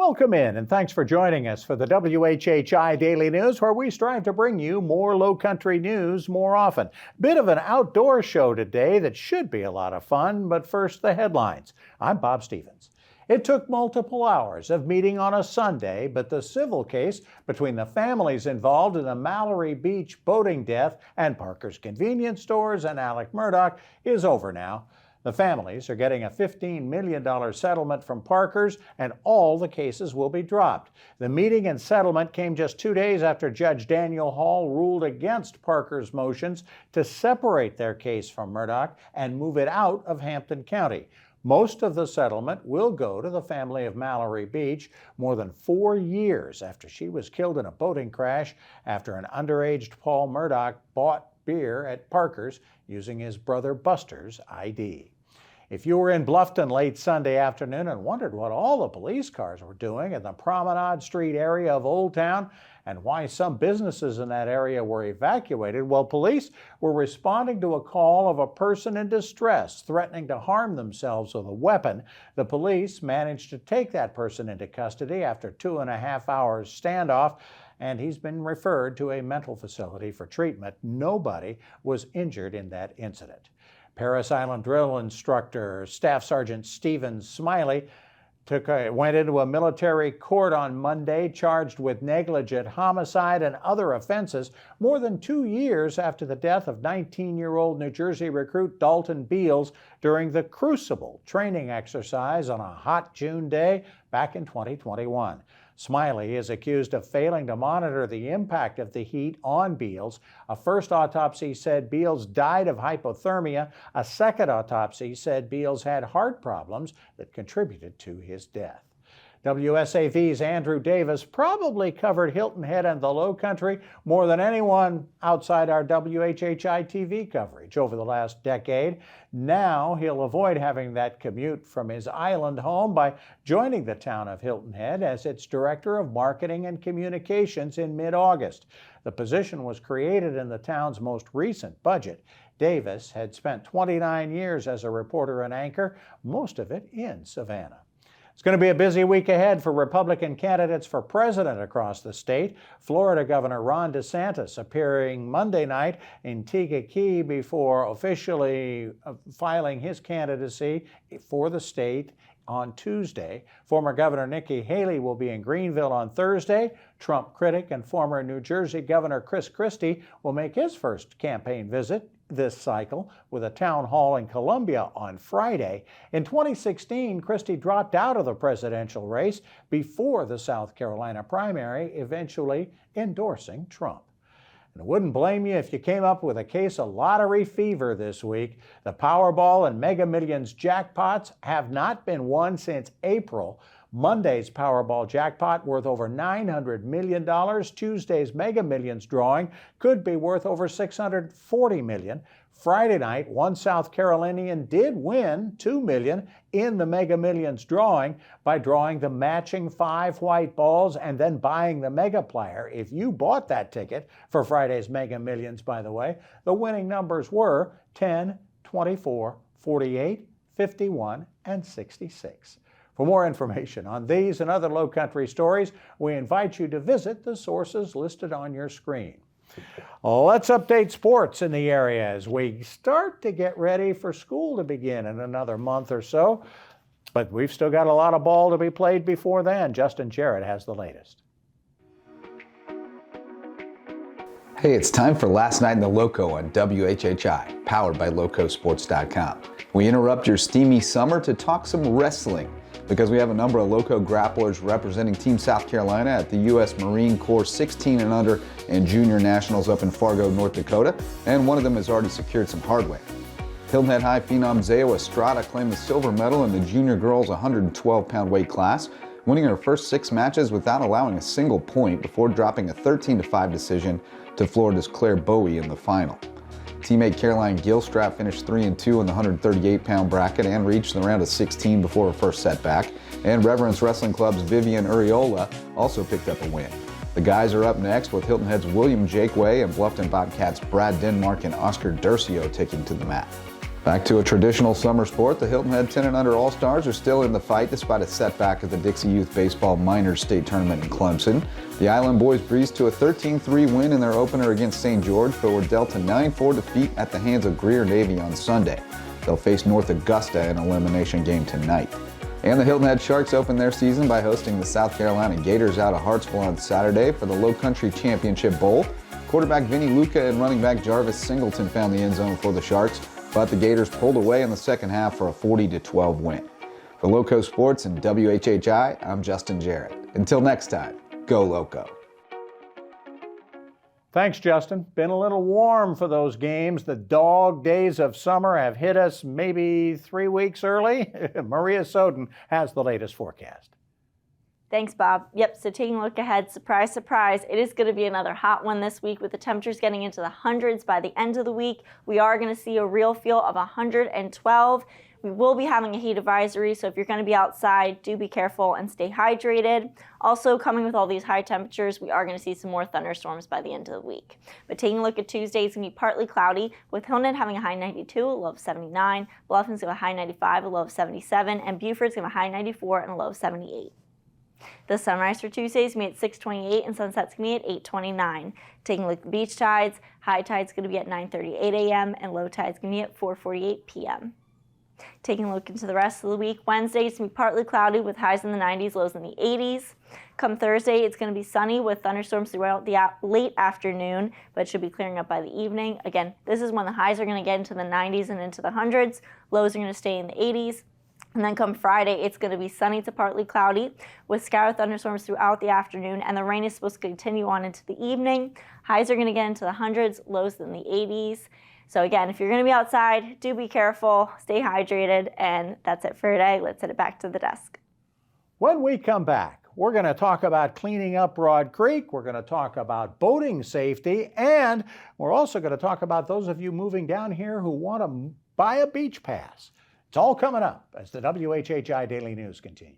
Welcome in, and thanks for joining us for the WHHI Daily News, where we strive to bring you more Lowcountry news more often. Bit of an outdoor show today that should be a lot of fun, but first the headlines. I'm Bob Stevens. It took multiple hours of meeting on a Sunday, but the civil case between the families involved in the Mallory Beach boating death and Parker's convenience stores and Alec Murdaugh is over now. The families are getting a $15 million settlement from Parker's, and all the cases will be dropped. The meeting and settlement came just 2 days after Judge Daniel Hall ruled against Parker's motions to separate their case from Murdaugh and move it out of Hampton County. Most of the settlement will go to the family of Mallory Beach more than 4 years after she was killed in a boating crash after an underage Paul Murdaugh bought beer at Parker's using his brother Buster's ID. If you were in Bluffton late Sunday afternoon and wondered what all the police cars were doing in the Promenade Street area of Old Town and why some businesses in that area were evacuated, well, police were responding to a call of a person in distress threatening to harm themselves with a weapon. The police managed to take that person into custody after 2.5 hours standoff, and he's been referred to a mental facility for treatment. Nobody was injured in that incident. Paris Island drill instructor Staff Sergeant Stephen Smiley went into a military court on Monday charged with negligent homicide and other offenses more than 2 years after the death of 19-year-old New Jersey recruit Dalton Beals during the Crucible training exercise on a hot June day back in 2021. Smiley is accused of failing to monitor the impact of the heat on Beals. A first autopsy said Beals died of hypothermia. A second autopsy said Beals had heart problems that contributed to his death. WSAV's Andrew Davis probably covered Hilton Head and the Lowcountry more than anyone outside our WHHI-TV coverage over the last decade. Now he'll avoid having that commute from his island home by joining the town of Hilton Head as its Director of Marketing and Communications in mid-August. The position was created in the town's most recent budget. Davis had spent 29 years as a reporter and anchor, most of it in Savannah. It's going to be a busy week ahead for Republican candidates for president across the state. Florida Governor Ron DeSantis appearing Monday night in Kankakee before officially filing his candidacy for the state on Tuesday. Former Governor Nikki Haley will be in Greenville on Thursday. Trump critic and former New Jersey Governor Chris Christie will make his first campaign visit this cycle with a town hall in Columbia on Friday. In 2016, Christie dropped out of the presidential race before the South Carolina primary, eventually endorsing Trump. And I wouldn't blame you if you came up with a case of lottery fever this week. The Powerball and Mega Millions jackpots have not been won since April. Monday's Powerball jackpot worth over $900 million. Tuesday's Mega Millions drawing could be worth over $640 million. Friday night, one South Carolinian did win $2 million in the Mega Millions drawing by drawing the matching 5 white balls and then buying the Megaplier. If you bought that ticket for Friday's Mega Millions, by the way, the winning numbers were 10, 24, 48, 51, and 66. For more information on these and other Lowcountry stories, we invite you to visit the sources listed on your screen. Let's update sports in the area as we start to get ready for school to begin in another month or so. But we've still got a lot of ball to be played before then. Justin Jarrett has the latest. Hey, it's time for Last Night in the Lowco on WHHI, powered by LowcoSports.com. We interrupt your steamy summer to talk some wrestling, because we have a number of Lowco grapplers representing Team South Carolina at the U.S. Marine Corps 16 and under and Junior Nationals up in Fargo, North Dakota, and one of them has already secured some hardware. Hilton Head High phenom Zao Estrada claimed the silver medal in the junior girls 112-pound weight class, winning her first 6 matches without allowing a single point before dropping a 13-5 decision to Florida's Claire Booe in the final. Teammate Caroline Gilstrap finished 3-2 in the 138-pound bracket and reached the round of 16 before her first setback. And Reverence Wrestling Club's Vivian and Uriolla also picked up a win. The guys are up next with Hilton Head's William Jakeway and Bluffton Bobcats' Brad Denmark and Oscar Durcio taking to the mat. Back to a traditional summer sport, the Hilton Head 10 and under All-Stars are still in the fight despite a setback at the Dixie Youth Baseball Minors State Tournament in Clemson. The Island boys breezed to a 13-3 win in their opener against St. George, but were dealt a 9-4 defeat at the hands of Greer Navy on Sunday. They'll face North Augusta in an elimination game tonight. And the Hilton Head Sharks opened their season by hosting the South Carolina Gators out of Hartsville on Saturday for the Low Country Championship Bowl. Quarterback Vinny Luca and running back Jarvis Singleton found the end zone for the Sharks, but the Gators pulled away in the second half for a 40-12 win. For Lowco Sports and WHHI, I'm Justin Jarrett. Until next time, go Lowco. Thanks, Justin. Been a little warm for those games. The dog days of summer have hit us maybe 3 weeks early. Maria Soden has the latest forecast. Thanks, Bob. Yep, so taking a look ahead, surprise, surprise, it is going to be another hot one this week with the temperatures getting into the hundreds by the end of the week. We are going to see a real feel of 112. We will be having a heat advisory, so if you're going to be outside, do be careful and stay hydrated. Also, coming with all these high temperatures, we are going to see some more thunderstorms by the end of the week. But taking a look at Tuesday, it's going to be partly cloudy, with Hilton Head having a high 92, a low of 79, Bluffton's going to have a high 95, a low of 77, and Buford's going to have a high 94 and a low of 78. The sunrise for Tuesday is going to be at 6:28 and sunset's going to be at 8:29. Taking a look at the beach tides, high tide's going to be at 9:38 a.m. and low tide's going to be at 4:48 p.m. Taking a look into the rest of the week, Wednesday it's going to be partly cloudy with highs in the 90s, lows in the 80s. Come Thursday, it's going to be sunny with thunderstorms throughout the late afternoon, but it should be clearing up by the evening. Again, this is when the highs are going to get into the 90s and into the hundreds. Lows are going to stay in the 80s. And then come Friday, it's going to be sunny to partly cloudy with scattered thunderstorms throughout the afternoon, and the rain is supposed to continue on into the evening. Highs are going to get into the hundreds, lows in the 80s. So again, if you're going to be outside, do be careful, stay hydrated, and that's it for today. Let's send it back to the desk. When we come back, we're going to talk about cleaning up Broad Creek. We're going to talk about boating safety, and we're also going to talk about those of you moving down here who want to buy a beach pass. It's all coming up as the WHHI Daily News continues.